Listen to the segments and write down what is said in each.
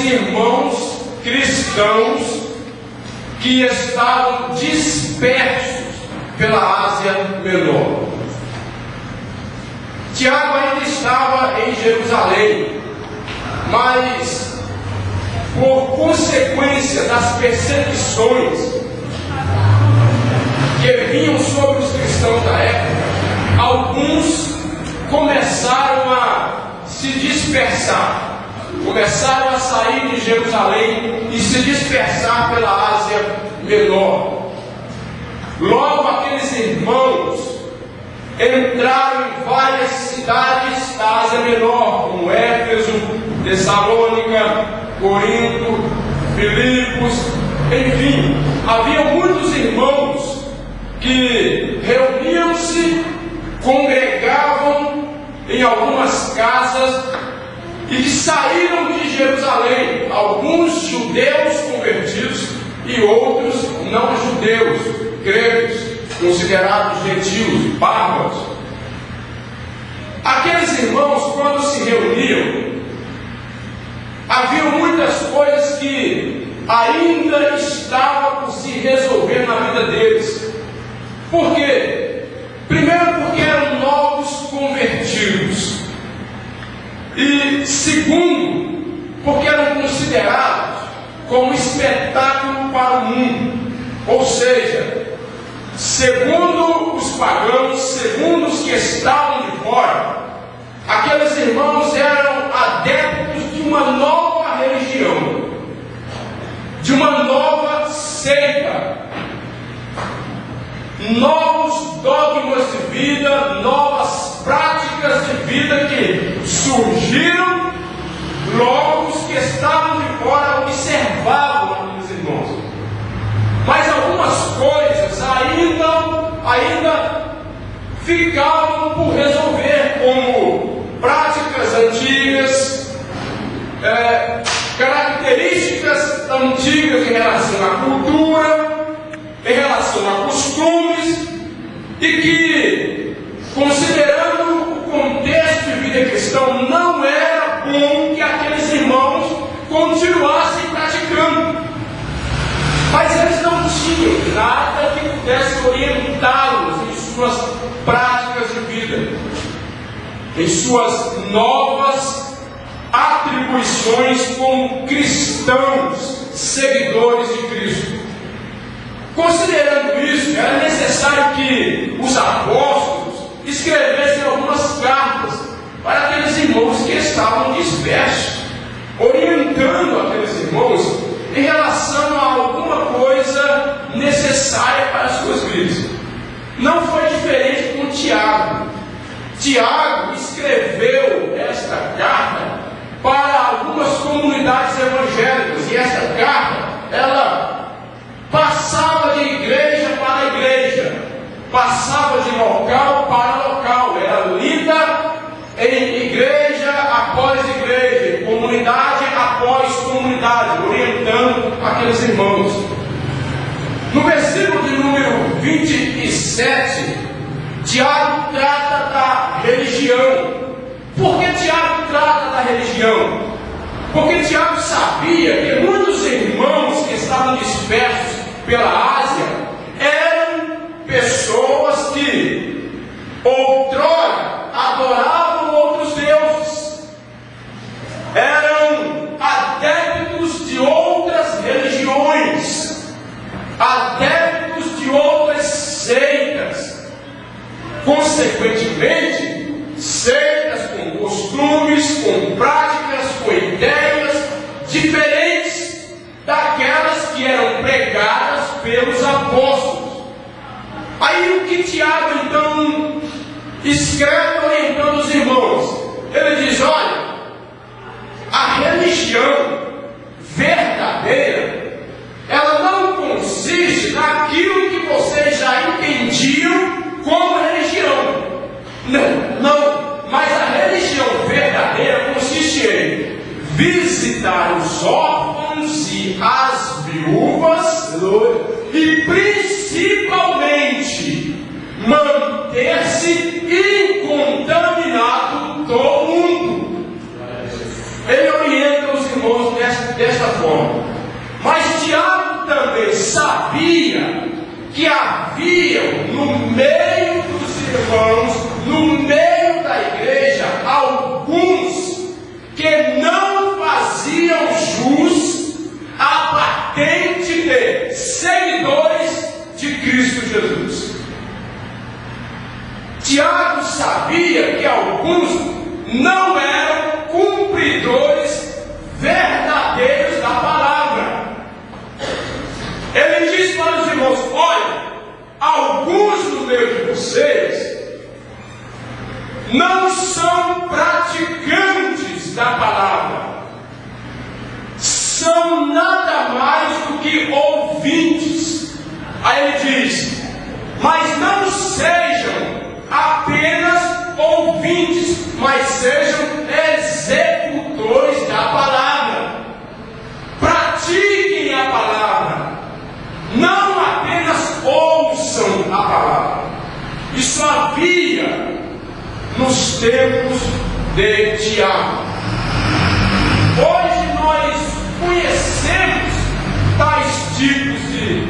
irmãos cristãos que estavam dispersos pela Ásia Menor. Tiago ainda estava em Jerusalém, mas por consequência das perseguições que vinham sobre os cristãos da época, alguns começaram a se dispersar, começaram a sair de Jerusalém e se dispersar pela Ásia Menor. Logo, aqueles irmãos entraram em várias cidades da Ásia Menor, como Éfeso, Tessalônica, Corinto, Filipos, enfim, havia muitos irmãos que reuniam-se, congregavam em algumas casas e que saíram de Jerusalém, alguns judeus convertidos e outros não judeus, gregos, considerados gentios, bárbaros. Aqueles irmãos, quando se reuniam, havia muitas coisas que ainda estavam por se resolver na vida deles. Por quê? Primeiro, porque eram novos convertidos. E segundo, porque eram considerados como espetáculo para o mundo. Ou seja, segundo os pagãos, segundo os que estavam de fora, aqueles irmãos eram adeptos de uma nova religião, de uma nova seita, novos dogmas de vida, novas práticas de vida que surgiram. Logo, os que estavam de fora observavam aqueles irmãos, mas algumas coisas ainda ficavam por resolver, como práticas antigas, características antigas em relação à cultura, em relação a costumes, e que, considerando o contexto de vida cristão, não era bom que aqueles irmãos continuassem praticando. Mas eles não tinham nada que pudesse orientá-los em suas práticas de vida, em suas novas atribuições como cristãos, seguidores de Cristo. Considerando isso, era necessário que os apóstolos escrevessem algumas cartas para aqueles irmãos que estavam dispersos, orientando aqueles irmãos em relação a alguma coisa necessária para as suas vidas. Não foi diferente com Tiago. Tiago escreveu esta carta para algumas comunidades evangélicas, e esta carta, ela passava de igreja para igreja, passava de local para local, era lida em igreja após igreja, em comunidade após comunidade, orientando aqueles irmãos. No versículo de número 27, Tiago trata da religião. Por que Tiago trata da religião? Porque Tiago sabia que muitos irmãos que estavam dispersos pela Ásia eram pessoas que outrora adoravam outros deuses, eram adeptos de outras religiões, adeptos de outras seitas, consequentemente, seitas com costumes, com práticas, com ideias diferentes daquelas que eram pregadas pelos apóstolos. Aí o que Tiago então escreve orientando os irmãos? Ele diz: olha, a religião verdadeira, ela não consiste naquilo que vocês já entendiam como religião. Não, mas a religião verdadeira consiste em visitar os órfãos e as viúvas e principalmente manter-se incontaminado do mundo. Ele orienta os irmãos nesta desta forma. Mas Tiago também sabia que havia no meio dos irmãos, no meio da igreja, alguns que não faziam jus à patente de seguidores de Cristo Jesus. Tiago sabia que alguns não eram cumpridores verdadeiros da palavra. Ele diz para os irmãos: olha, alguns no meio de vocês não são praticantes da palavra, são nada mais do que ouvintes. Aí ele diz: mas não sejam apenas ouvintes, mas sejam executores da palavra. Pratiquem a palavra, não apenas ouçam a palavra. Isso havia nos tempos de Tiago. Hoje nós conhecemos tais tipos de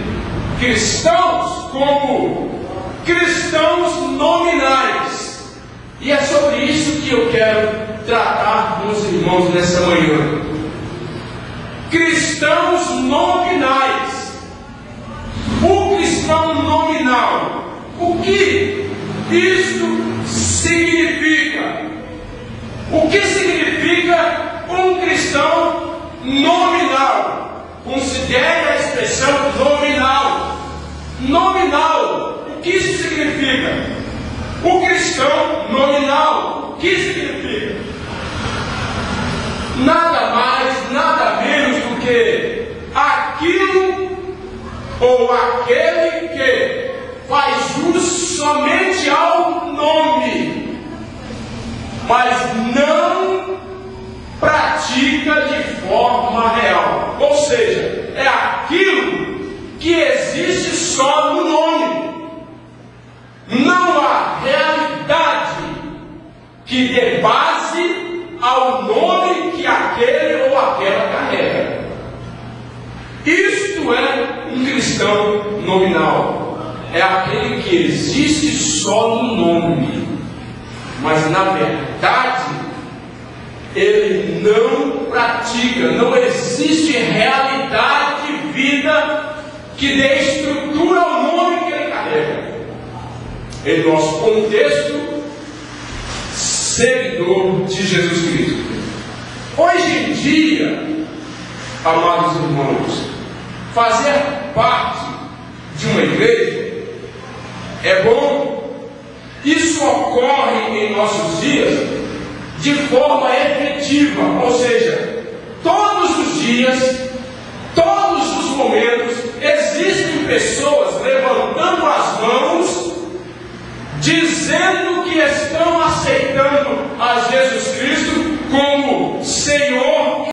cristãos como cristãos nominais. E é sobre isso que eu quero tratar com os irmãos nessa manhã. Cristãos nominais. O cristão nominal, o que isso significa? O que significa um cristão nominal? Considere a expressão nominal. Nominal, o que isso significa? O cristão nominal, o que significa? Nada mais, nada menos do que aquilo ou aquele que faz jus somente ao nome, mas não pratica de forma real. Ou seja, é aquilo que existe só no nome. Não há realidade que dê base ao nome que aquele ou aquela carrega. Isto é um cristão nominal. É aquele que existe só no nome, mas na verdade ele não pratica. Não existe realidade de vida que dê estrutura ao nome que ele carrega. Em nosso contexto, seguidor de Jesus Cristo. Hoje em dia, amados irmãos, fazer parte de uma igreja é bom. Isso ocorre em nossos dias de forma efetiva, ou seja, todos os dias